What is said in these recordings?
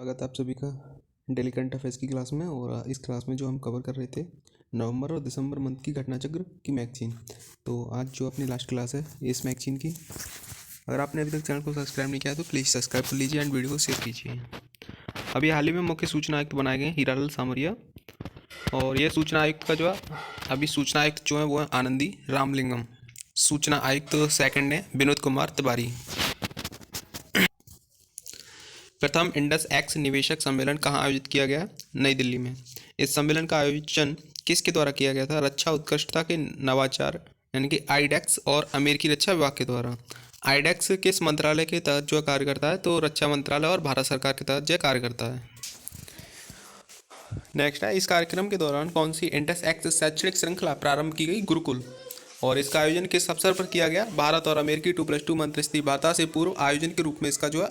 स्वागत है आप सभी का डेली करंट अफेयर्स की क्लास में। और इस क्लास में जो हम कवर कर रहे थे नवंबर और दिसंबर मंथ की घटना चक्र की मैगजीन। तो आज जो अपनी लास्ट क्लास है इस मैगजीन की, अगर आपने अभी तक चैनल को सब्सक्राइब नहीं किया तो प्लीज़ सब्सक्राइब कर लीजिए एंड वीडियो को शेयर कीजिए। अभी हाल ही में मुख्य सूचना आयुक्त बनाए गए हीरालाल सामरिया, और ये सूचना आयुक्त का जो है अभी सूचना आयुक्त जो है वो है आनंदी रामलिंगम। सूचना आयुक्त सेकंड है विनोद कुमार तिवारी। प्रथम इंडस एक्स निवेशक सम्मेलन कहाँ आयोजित किया गया? नई दिल्ली में। इस सम्मेलन का आयोजन किसके द्वारा किया गया था? रक्षा उत्कृष्टता के नवाचार यानी कि आईडेक्स और अमेरिकी रक्षा विभाग के द्वारा। आईडेक्स किस मंत्रालय के तहत जो कार्य करता है? तो रक्षा मंत्रालय और भारत सरकार के तहत जो कार्य करता है। नेक्स्ट है, इस कार्यक्रम के दौरान कौन सी इंडस एक्स शैक्षणिक श्रृंखला प्रारंभ की गई? गुरुकुल। और इसका आयोजन किस अवसर पर किया गया? भारत और अमेरिकी 2+2 मंत्रिस्तरीय वार्ता से पूर्व आयोजन के रूप में इसका जो है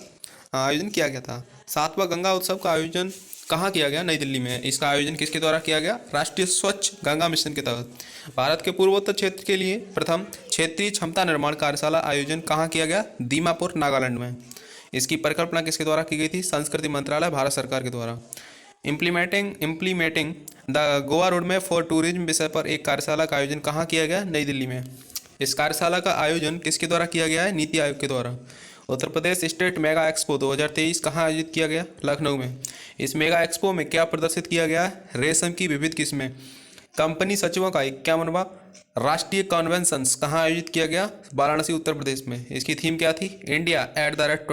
आयोजन किया गया था। 7वां गंगा उत्सव का आयोजन कहाँ किया गया? नई दिल्ली में। इसका आयोजन किसके द्वारा किया गया? राष्ट्रीय स्वच्छ गंगा मिशन के तहत। भारत के पूर्वोत्तर क्षेत्र के लिए प्रथम क्षेत्रीय क्षमता निर्माण कार्यशाला आयोजन कहाँ किया गया? दीमापुर, नागालैंड में। इसकी परिकल्पना किसके द्वारा की गई थी? संस्कृति मंत्रालय, भारत सरकार के द्वारा। Implementing the Goa road map for tourism विषय पर एक कार्यशाला का आयोजन कहाँ किया गया? नई दिल्ली में। इस कार्यशाला का आयोजन किसके द्वारा किया गया है? नीति आयोग के द्वारा। Uttar Pradesh state mega expo 2023 कहाँ आयोजित किया गया? लखनऊ में। इस मेगा एक्सपो में क्या प्रदर्शित किया गया है? रेशम की विविध किस्में। कंपनी सचिवों का 51वां राष्ट्रीय कॉन्वेंशन कहाँ आयोजित किया गया? वाराणसी, उत्तर प्रदेश में। इसकी थीम क्या थी? India at the rate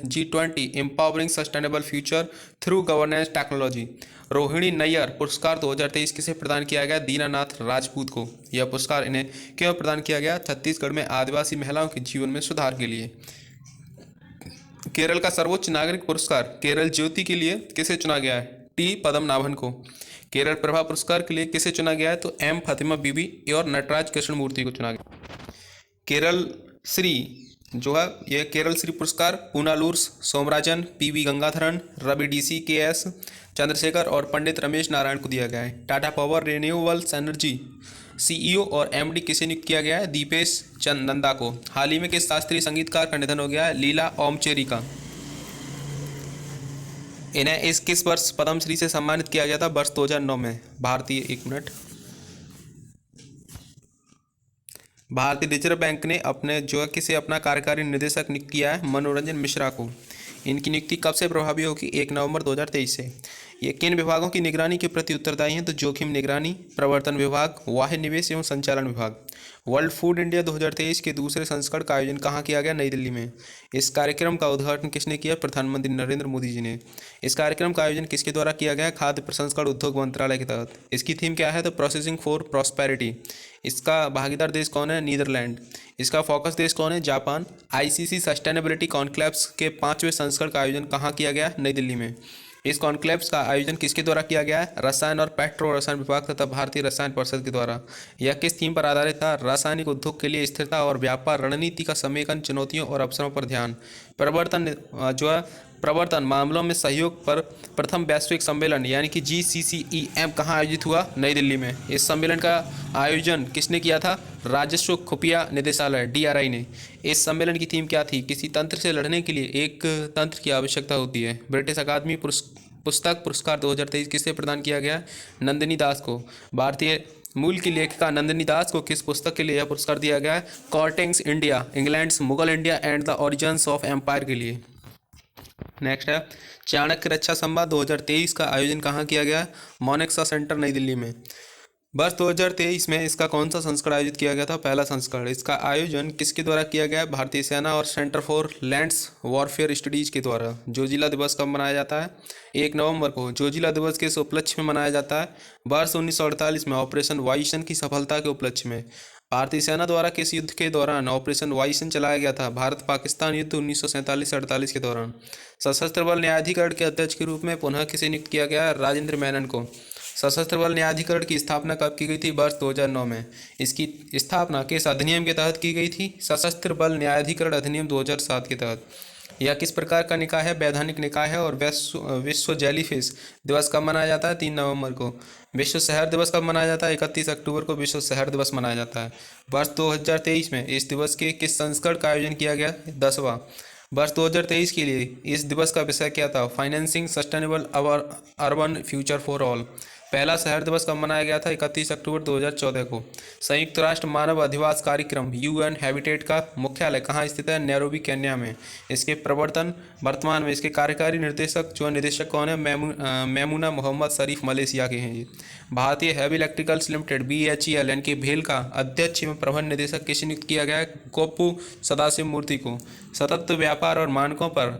G20 empowering sustainable future through governance technology. Rohini Nayyar पुरस्कार 2023 किसे प्रदान किया गया? दीनानाथ राजपूत को। यह पुरस्कार इन्हें क्यों प्रदान किया गया? छत्तीसगढ़ में आदिवासी महिलाओं के जीवन में सुधार के लिए। केरल का सर्वोच्च नागरिक पुरस्कार केरल ज्योति के लिए किसे चुना गया है? टी पद्मनाभन को। केरल प्रभा पुरस्कार के लिए किसे चुना गया है? तो एम फातिमा बीबी और नटराज कृष्णमूर्ति को चुना गया। केरल श्री जो है ये केरल श्री पुरस्कार Punalur Somarajan, PV Gangadharan, Ravi DC, KS Chandrasekhar और पंडित रमेश नारायण को दिया गया है। Tata power renewables energy CEO और एमडी किसे नियुक्त किया गया है? दीपेश चंद नंदा को। हाल ही में किस शास्त्रीय संगीतकार का निधन हो गया है? लीला ओमचेरी का। इन्हें इस किस वर्ष पद्मश्री से सम्मानित किया गया था? वर्ष 2009 में। भारतीय रिजर्व बैंक ने अपने जो किसे अपना कार्यकारी निदेशक नियुक्त किया है? मनोरंजन मिश्रा को। इनकी नियुक्ति कब से प्रभावी होगी? 1 नवंबर 2023 से। ये किन विभागों की निगरानी के प्रति उत्तरदायी हैं? तो जोखिम निगरानी, प्रवर्तन विभाग, वाह्य निवेश एवं संचालन विभाग। वर्ल्ड फूड इंडिया 2023 के दूसरे संस्करण का आयोजन कहाँ किया गया? नई दिल्ली में। इस कार्यक्रम का उद्घाटन किसने किया? प्रधानमंत्री नरेंद्र मोदी जी ने। इस कार्यक्रम का आयोजन किसके द्वारा किया गया? खाद्य प्रसंस्करण उद्योग मंत्रालय के तहत। इसकी थीम क्या है? तो प्रोसेसिंग फॉर प्रॉस्पेरिटी। इसका भागीदार देश कौन है? नीदरलैंड। इसका फोकस देश कौन है? जापान। आईसीसी सस्टेनेबिलिटी कॉन्क्लेव्स के 5वें संस्करण का आयोजन कहाँ किया गया? नई दिल्ली में। इस कॉन्क्लेव्स का आयोजन किसके द्वारा किया गया है? रसायन और पेट्रो रसायन विभाग तथा भारतीय रसायन परिषद के द्वारा। यह किस थीम पर आधारित था? रासायनिक उद्योग के लिए स्थिरता और व्यापार रणनीति का समेकन, चुनौतियों और अवसरों पर ध्यान। प्रवर्तन मामलों में सहयोग पर प्रथम वैश्विक सम्मेलन यानी कि GCCEM कहाँ आयोजित हुआ? नई दिल्ली में। इस सम्मेलन का आयोजन किसने किया था? राजस्व खुफिया निदेशालय DRI ने। इस सम्मेलन की थीम क्या थी? किसी तंत्र से लड़ने के लिए एक तंत्र की आवश्यकता होती है। ब्रिटिश अकादमी पुस्तक पुरस्कार 2023 किसे प्रदान किया गया? नंदिनी दास को। भारतीय मूल की लेखिका नंदिनी दास को किस पुस्तक के लिए यह पुरस्कार दिया गया है? Courting India, England's Mughal India and the origins of empire के लिए। नेक्स्ट है, चाणक्य रक्षा संवाद 2023 का आयोजन कहाँ किया गया? मोनेक्सा सेंटर, नई दिल्ली में। वर्ष 2023 में इसका कौन सा संस्करण आयोजित किया गया था? पहला संस्करण। इसका आयोजन किसके द्वारा किया गया? भारतीय सेना और centre for lands warfare studies के द्वारा। जोजिला दिवस कब मनाया जाता है? 1 नवंबर को। जोजिला दिवस किस उपलक्ष्य में मनाया जाता है? वर्ष 1948 में ऑपरेशन वायुसेना की सफलता के उपलक्ष्य में। भारतीय सेना द्वारा किस युद्ध के दौरान ऑपरेशन वायुसेना चलाया गया था? भारत पाकिस्तान युद्ध 1947-48 के दौरान। सशस्त्र बल न्यायाधिकरण के अध्यक्ष के रूप में पुनः किसे नियुक्त किया गया? राजेंद्र मेनन को। सशस्त्र बल न्यायाधिकरण की स्थापना कब की गई थी? वर्ष 2009 में। इसकी स्थापना किस अधिनियम के तहत की गई थी? सशस्त्र बल न्यायाधिकरण अधिनियम 2007 के तहत। यह किस प्रकार का निकाय है? वैधानिक निकाय है। और विश्व जेलीफिश दिवस कब मनाया जाता है? 3 नवंबर को। विश्व शहर दिवस कब मनाया जाता है? 31 अक्टूबर को विश्व शहर दिवस मनाया जाता है। वर्ष 2023 में इस दिवस के किस संस्करण का आयोजन किया गया? 10वां। वर्ष 2023 के लिए इस दिवस का विषय क्या था? Financing sustainable urban future for all. पहला शहर दिवस कब मनाया गया था? 31 अक्टूबर 2014 को। संयुक्त राष्ट्र मानव अधिवास कार्यक्रम यूएन हैबिटेट का मुख्यालय कहाँ स्थित है? नैरोबी केन्या में। इसके प्रवर्तन वर्तमान में इसके कार्यकारी निर्देशक जो निदेशक कौन है? मैमुना मोहम्मद शरीफ मलेशिया के हैं ये। भारतीय हैवी इलेक्ट्रिकल्स लिमिटेड BHEL यानी कि भेल का अध्यक्ष एवं प्रबंध निदेशक किसे नियुक्त किया गया है? गोपू सदाशिव मूर्ति को। सतत व्यापार और मानकों पर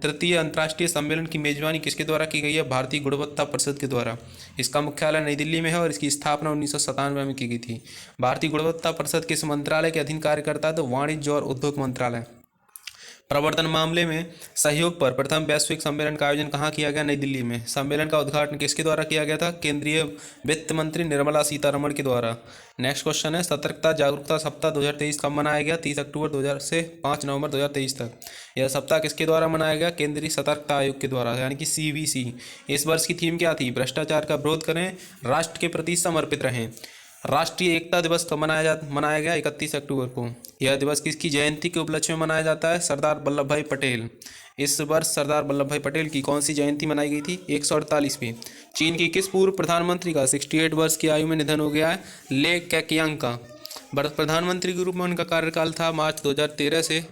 तृतीय अंतर्राष्ट्रीय सम्मेलन की मेजबानी किसके द्वारा की गई है? भारतीय गुणवत्ता परिषद के द्वारा। इसका मुख्यालय नई दिल्ली में है और इसकी स्थापना 1997 में की गई थी। भारतीय गुणवत्ता परिषद किस मंत्रालय के अधीन कार्य करता है? तो वाणिज्य और उद्योग मंत्रालय। प्रवर्तन मामले में सहयोग पर प्रथम वैश्विक सम्मेलन का आयोजन कहाँ किया गया? नई दिल्ली में। सम्मेलन का उद्घाटन किसके द्वारा किया गया था? केंद्रीय वित्त मंत्री निर्मला सीतारमण के द्वारा। नेक्स्ट क्वेश्चन है सतर्कता जागरूकता सप्ताह 2023 कब मनाया गया? 30 अक्टूबर 2000 से 5 नवंबर 2023 तक। यह सप्ताह किसके द्वारा मनाया गया? केंद्रीय सतर्कता आयोग के द्वारा यानी कि CVC। इस वर्ष की थीम क्या थी? भ्रष्टाचार का विरोध करें, राष्ट्र के प्रति समर्पित रहें। राष्ट्रीय एकता दिवस कब मनाया गया? 31 अक्टूबर को। यह दिवस किसकी जयंती के उपलक्ष्य में मनाया जाता है? सरदार वल्लभ भाई पटेल। इस वर्ष सरदार वल्लभ भाई पटेल की कौन सी जयंती मनाई गई थी? 148वीं। चीन की किस पूर्व प्रधानमंत्री का 68 वर्ष की आयु में निधन हो गया है? ले कैकियांग का। प्रधानमंत्री के रूप में उनका कार्यकाल था मार्च 2013 से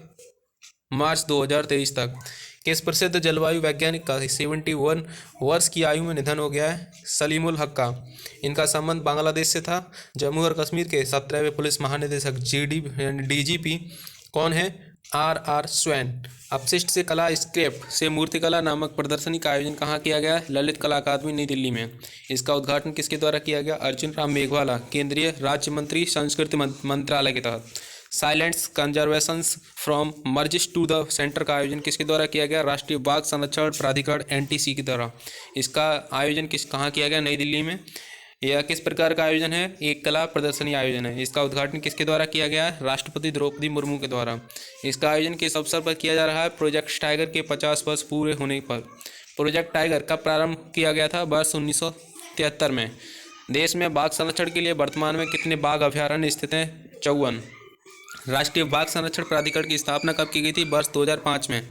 मार्च 2023 तक। किस प्रसिद्ध जलवायु वैज्ञानिक का 71 वर्ष की आयु में निधन हो गया है? सलीमुल हक का। इनका संबंध बांग्लादेश से था। जम्मू और कश्मीर के 17वें पुलिस महानिदेशक DGP कौन है? RR swan. अपशिष्ट से कला स्क्रैप से मूर्तिकला नामक प्रदर्शनी का आयोजन कहाँ किया गया? ललित कला अकादमी नई दिल्ली में। इसका उद्घाटन किसके द्वारा किया गया? अर्जुन राम मेघवाला, केंद्रीय राज्य मंत्री संस्कृति मंत्रालय के तहत। Silent conversations from margins to the centre का आयोजन किसके द्वारा किया गया? राष्ट्रीय बाघ संरक्षण प्राधिकरण NTC की द्वारा। इसका आयोजन कहाँ किया गया? नई दिल्ली में। यह किस प्रकार का आयोजन है? एक कला प्रदर्शनी आयोजन है। इसका उद्घाटन किसके द्वारा किया गया है? राष्ट्रपति द्रौपदी मुर्मू के द्वारा। इसका आयोजन किस अवसर पर किया जा रहा है? प्रोजेक्ट टाइगर के 50 वर्ष पूरे होने पर। प्रोजेक्ट टाइगर कब प्रारंभ किया गया था? वर्ष 1973 में। देश में बाघ संरक्षण के लिए वर्तमान में कितने बाघ अभयारण्य स्थित हैं? 54। राष्ट्रीय बाघ संरक्षण प्राधिकरण की स्थापना कब की गई थी? वर्ष 2005 में।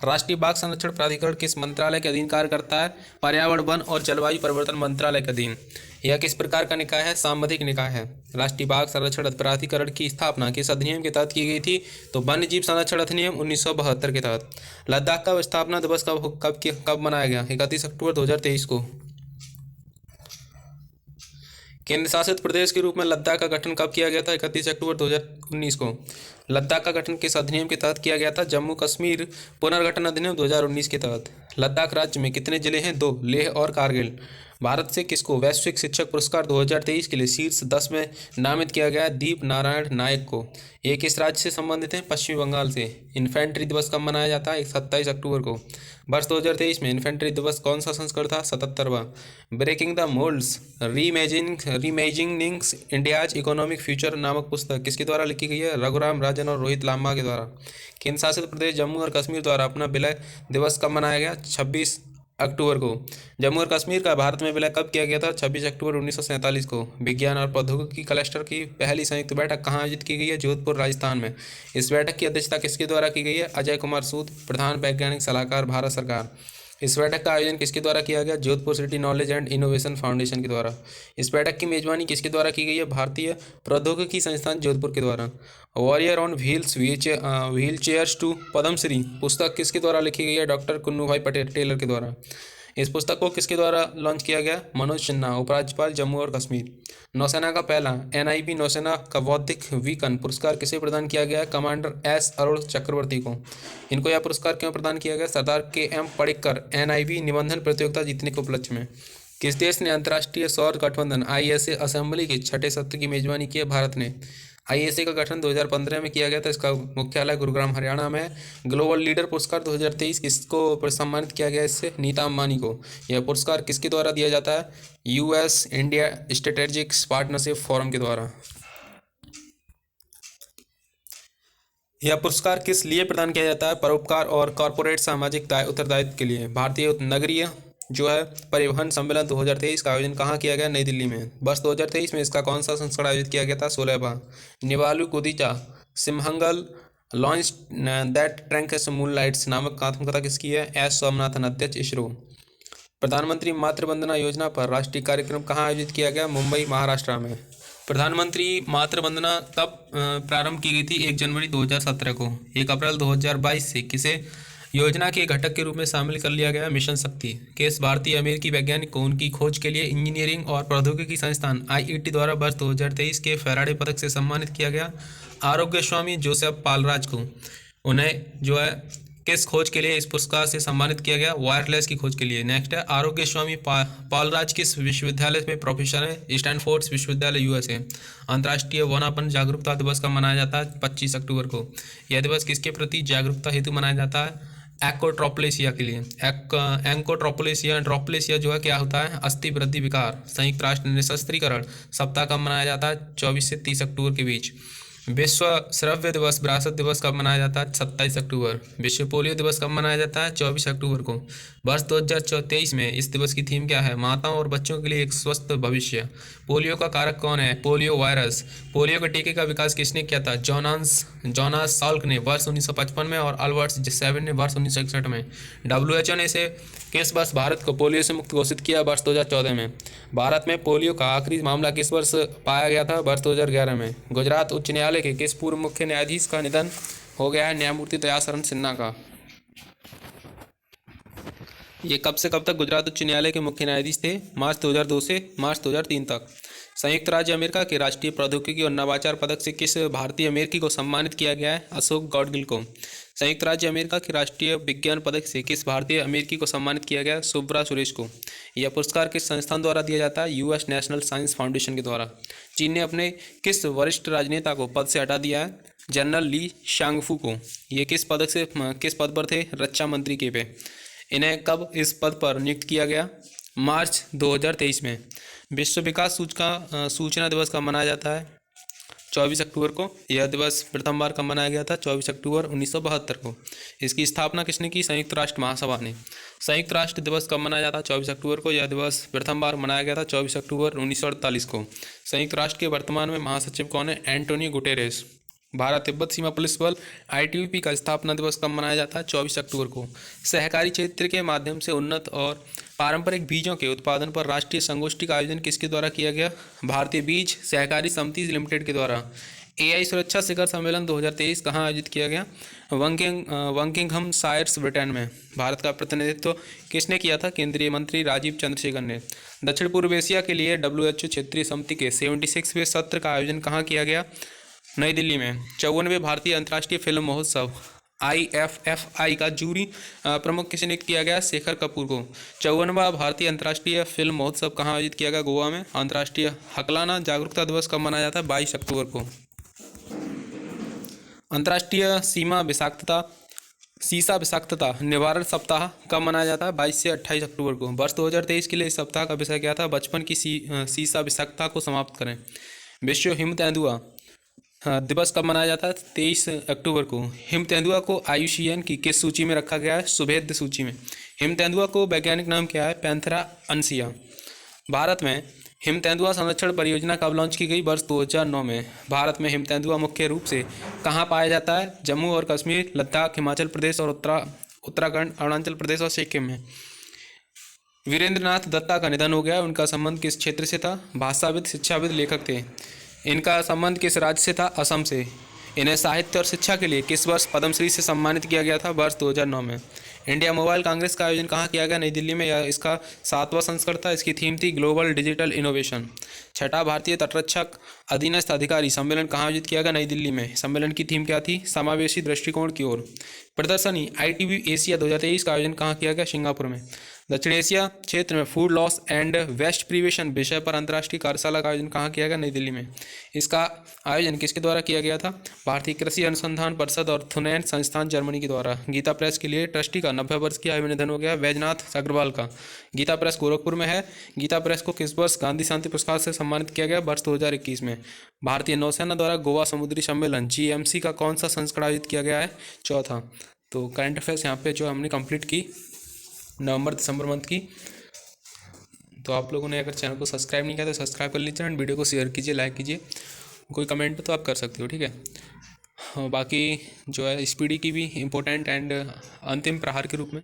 राष्ट्रीय बाघ संरक्षण प्राधिकरण किस मंत्रालय के अधीन कार्य करता है? पर्यावरण वन और जलवायु परिवर्तन मंत्रालय के अधीन। यह किस प्रकार का निकाय है? सांविधिक निकाय है। राष्ट्रीय बाघ संरक्षण प्राधिकरण की स्थापना किस अधिनियम के तहत की गई थी? तो वन्य जीव संरक्षण अधिनियम 1972 के तहत। लद्दाख का स्थापना दिवस कब मनाया गया? 31 अक्टूबर 2023 को। केंद्र शासित प्रदेश के रूप में लद्दाख का गठन कब किया गया था? 31 अक्टूबर 2019 को। लद्दाख का गठन किस अधिनियम के तहत किया गया था? जम्मू कश्मीर पुनर्गठन अधिनियम 2019 के तहत। लद्दाख राज्य में कितने जिले हैं? 2, लेह और कारगिल। भारत से किसको वैश्विक शिक्षक पुरस्कार 2023 के लिए शीर्ष 10 में नामित किया गया? दीप नारायण नायक को। ये किस राज्य से संबंधित हैं? पश्चिम बंगाल से। इन्फेंट्री दिवस कब मनाया जाता है? 27 अक्टूबर को। वर्ष 2023 में इन्फेंट्री दिवस कौन सा संस्करण था? 77वां। Breaking the moulds reimagining India's economic future नामक पुस्तक किसके द्वारा लिखी गई है? रघुराम राजन और रोहित लांबा के द्वारा। केंद्र शासित प्रदेश जम्मू और कश्मीर द्वारा अपना विलय दिवस कब मनाया गया? 26 अक्टूबर को। जम्मू और कश्मीर का भारत में विलय कब किया गया था? 26 अक्टूबर 1947 को। विज्ञान और प्रौद्योगिकी क्लस्टर की पहली संयुक्त बैठक कहाँ आयोजित की गई है? जोधपुर राजस्थान में। इस बैठक की अध्यक्षता किसके द्वारा की गई है? अजय कुमार सूद, प्रधान वैज्ञानिक सलाहकार, भारत सरकार। इस बैठक का आयोजन किसके द्वारा किया गया? Jodhpur city knowledge and innovation foundation के द्वारा। इस बैठक की मेजबानी किसके द्वारा की गई है? भारतीय प्रौद्योगिकी संस्थान जोधपुर के द्वारा। Warrior on wheels wheelchairs to Padmashri पुस्तक किसके द्वारा लिखी गई है? डॉक्टर कुन्नू भाई पटेल टेलर के द्वारा। इस पुस्तक को किसके द्वारा लॉन्च किया गया? मनोज सिन्हा, उपराज्यपाल जम्मू और कश्मीर। नौसेना का पहला NIB नौसेना का बौद्धिक वीकन पुरस्कार किसे प्रदान किया गया? कमांडर S अरुण चक्रवर्ती को। इनको यह पुरस्कार क्यों प्रदान किया गया? सरदार KM पडिक्कर NIB निबंधन प्रतियोगिता जीतने के उपलक्ष्य में। किस देश ने अंतर्राष्ट्रीय सौर गठबंधन ISA असेंबली के 6ठे सत्र की मेजबानी की है? भारत ने। ISA का गठन 2015 में किया गया था। इसका मुख्यालय गुरुग्राम हरियाणा में। ग्लोबल लीडर पुरस्कार 2023 किसको सम्मानित किया गया? इससे नीता अंबानी को। यह पुरस्कार किसके द्वारा दिया जाता है? US India strategic partnership forum के द्वारा। यह पुरस्कार किस लिए प्रदान किया जाता है? परोपकार और कॉरपोरेट सामाजिक उत्तरदायित्व के लिए। भारतीय नगरीय जो है परिवहन सम्मेलन 2023 का आयोजन कहाँ किया गया? नई दिल्ली में। वर्ष 2023 में इसका कौन सा संस्करण आयोजित किया गया था? 16वां। Nilavu Kudicha Simhangal lions that drank as moon lights नामक आत्मकथा किसकी है? एस सोमनाथन, अध्यक्ष इसरो। प्रधानमंत्री मातृ वंदना योजना पर राष्ट्रीय कार्यक्रम कहाँ आयोजित किया गया? मुंबई, महाराष्ट्र में। प्रधानमंत्री मातृ वंदना तब प्रारंभ की गई थी 1 जनवरी 2017 को। 1 अप्रैल 2022 से किसे योजना के घटक के रूप में शामिल कर लिया गया? मिशन शक्ति। किस भारतीय अमेरिकी वैज्ञानिक को उनकी खोज के लिए इंजीनियरिंग और प्रौद्योगिकी संस्थान IIT द्वारा वर्ष 2023 के फैराडे पदक से सम्मानित किया गया? आरोग्य स्वामी जोसेफ पालराज को। उन्हें जो है किस खोज के लिए इस पुरस्कार से सम्मानित किया गया? वायरलेस की खोज के लिए। नेक्स्ट है, आरोग्य स्वामी पालराज किस विश्वविद्यालय में प्रोफेसर है? स्टैनफोर्ड विश्वविद्यालय, USA। अंतर्राष्ट्रीय वनापन जागरूकता दिवस कब मनाया जाता है? 25 अक्टूबर को। यह दिवस किसके प्रति जागरूकता हेतु मनाया जाता है? एक्कोट्रोप्लेसिया के लिए। ड्रोप्लेसिया जो है क्या होता है? अस्थि वृद्धि विकार। संयुक्त राष्ट्र निशस्त्रीकरण सप्ताह कब मनाया जाता है? 24 से 30 अक्टूबर के बीच। विश्व श्रव्य दिवस विरासत दिवस कब मनाया जाता है? 27 अक्टूबर। विश्व पोलियो दिवस कब मनाया जाता है? 24 अक्टूबर को। वर्ष 2023 में इस दिवस की थीम क्या है? माताओं और बच्चों के लिए एक स्वस्थ भविष्य। पोलियो का कारक कौन है? Polio virus. पोलियो के टीके का विकास किसने किया था? जोनास साल्क ने वर्ष 1955 में और अल्बर्ट सेवन ने वर्ष 1961 में। WHO ने इसे किस वर्ष भारत को पोलियो से मुक्त घोषित किया? वर्ष 2014 में। भारत में पोलियो का आखिरी मामला किस वर्ष पाया गया था? वर्ष 2011 में। गुजरात उच्च न्यायालय के किस पूर्व मुख्य न्यायाधीश का निधन हो गया है? न्यायमूर्ति दयाशरण सिन्हा का। ये कब से कब तक गुजरात उच्च न्यायालय के मुख्य न्यायाधीश थे? मार्च 2002 से मार्च 2003 तक। संयुक्त राज्य अमेरिका के राष्ट्रीय प्रौद्योगिकी और नवाचार पदक से किस भारतीय अमेरिकी को सम्मानित किया गया है? अशोक गॉडगिल को। संयुक्त राज्य अमेरिका के राष्ट्रीय विज्ञान पदक से किस भारतीय अमेरिकी को सम्मानित किया गया? सुब्रा सुरेश को। यह पुरस्कार किस संस्थान द्वारा दिया जाता है? US नेशनल साइंस फाउंडेशन के द्वारा। चीन ने अपने किस वरिष्ठ राजनेता को पद से हटा दिया है? जनरल ली शांगफू को। ये किस पद पर थे? रक्षा मंत्री के पे। इन्हें कब इस पद पर नियुक्त किया गया? मार्च 2023 में। विश्व विकास सूचना दिवस कब मनाया जाता है? 24 अक्टूबर को। यह दिवस प्रथम बार कब मनाया गया था? 24 अक्टूबर 1972 को। इसकी स्थापना किसने की? संयुक्त राष्ट्र महासभा ने। संयुक्त राष्ट्र दिवस कब मनाया जाता है? 24 अक्टूबर को। यह दिवस प्रथम बार मनाया गया था 24 अक्टूबर 1948 को। संयुक्त राष्ट्र के वर्तमान में महासचिव कौन है? Antonio Guterres. भारत तिब्बत सीमा पुलिस बल ITBP का स्थापना दिवस कब मनाया जाता है? 24 अक्टूबर को। सहकारी क्षेत्र के माध्यम से उन्नत और पारंपरिक बीजों के उत्पादन पर राष्ट्रीय संगोष्ठी का आयोजन किसके द्वारा किया गया? भारतीय बीज सहकारी समिति लिमिटेड के द्वारा। AI सुरक्षा शिखर सम्मेलन 2023 कहाँ आयोजित किया गया? बकिंघम शायर्स, ब्रिटेन में। भारत का प्रतिनिधित्व किसने किया था? केंद्रीय मंत्री राजीव चंद्रशेखर ने। दक्षिण पूर्व एशिया के लिए WHO क्षेत्रीय समिति के 76वें सत्र का आयोजन कहाँ किया गया? नई दिल्ली में। 54वें भारतीय अंतर्राष्ट्रीय फिल्म महोत्सव IFFI का जूरी प्रमुख किसे नियुक्त किया गया? शेखर कपूर को। 54वां भारतीय अंतर्राष्ट्रीय फिल्म महोत्सव कहाँ आयोजित किया गया? गोवा में। अंतर्राष्ट्रीय हकलाना जागरूकता दिवस कब मनाया जाता है? 22 अक्टूबर को। अंतर्राष्ट्रीय सीसा विषाक्तता निवारण सप्ताह कब मनाया जाता है? 22 से 28 अक्टूबर को। वर्ष 2023 के लिए इस सप्ताह का विषय क्या था? बचपन की सीसा विषाक्तता को समाप्त करें। विश्व हिम तेंदुआ दिवस कब मनाया जाता है? 23 अक्टूबर को। हिम तेंदुआ को IUCN की किस सूची में रखा गया है? सुभेद्य सूची में। हिम तेंदुआ को वैज्ञानिक नाम क्या है? पैंथेरा अनसिया। भारत में हिम तेंदुआ संरक्षण परियोजना कब लॉन्च की गई? वर्ष 2009 में। भारत में हिम तेंदुआ मुख्य रूप से कहाँ पाया जाता है? जम्मू और कश्मीर, लद्दाख, हिमाचल प्रदेश और उत्तराखंड, अरुणाचल प्रदेश और सिक्किम में। वीरेंद्रनाथ दत्ता का निधन हो गया। उनका संबंध किस क्षेत्र से था? भाषाविद, शिक्षाविद, लेखक थे। इनका संबंध किस राज्य से था? असम से। इन्हें साहित्य और शिक्षा के लिए किस वर्ष पद्मश्री से सम्मानित किया गया था? वर्ष 2009 में। इंडिया मोबाइल कांग्रेस का आयोजन कहाँ किया गया? नई दिल्ली में। यह इसका 7वां संस्करण था। इसकी थीम थी ग्लोबल डिजिटल इनोवेशन। 6ठा भारतीय तटरक्षक अधीनस्थ अधिकारी सम्मेलन कहाँ आयोजित किया गया? नई दिल्ली में। सम्मेलन की थीम क्या थी? समावेशी दृष्टिकोण की ओर। प्रदर्शनी ITB एशिया 2023 का आयोजन कहाँ किया गया? सिंगापुर में। दक्षिण एशिया क्षेत्र में food loss and waste prevention विषय पर अंतर्राष्ट्रीय कार्यशाला का आयोजन कहाँ किया गया? नई दिल्ली में। इसका आयोजन किसके द्वारा किया गया था? भारतीय कृषि अनुसंधान परिषद और थुनैन संस्थान जर्मनी के द्वारा। गीता प्रेस के लिए ट्रस्टी का 90 वर्ष की आयु में निधन हो गया। वैजनाथ अग्रवाल का। गीता प्रेस गोरखपुर में है। गीता प्रेस को किस वर्ष गांधी शांति पुरस्कार से सम्मानित किया गया? वर्ष 2021 में। भारतीय नौसेना द्वारा गोवा समुद्री सम्मेलन GMC का कौन सा संस्करण आयोजित किया गया है? 4था। तो करंट अफेयर्स यहाँ पे जो हमने कंप्लीट की नवंबर दिसंबर मंथ की। तो आप लोगों ने अगर चैनल को सब्सक्राइब नहीं किया तो सब्सक्राइब कर लीजिए एंड वीडियो को शेयर कीजिए, लाइक कीजिए। कोई कमेंट तो आप कर सकते हो, ठीक है। बाकी जो है स्पीडी की भी इम्पोर्टेंट एंड अंतिम प्रहार के रूप में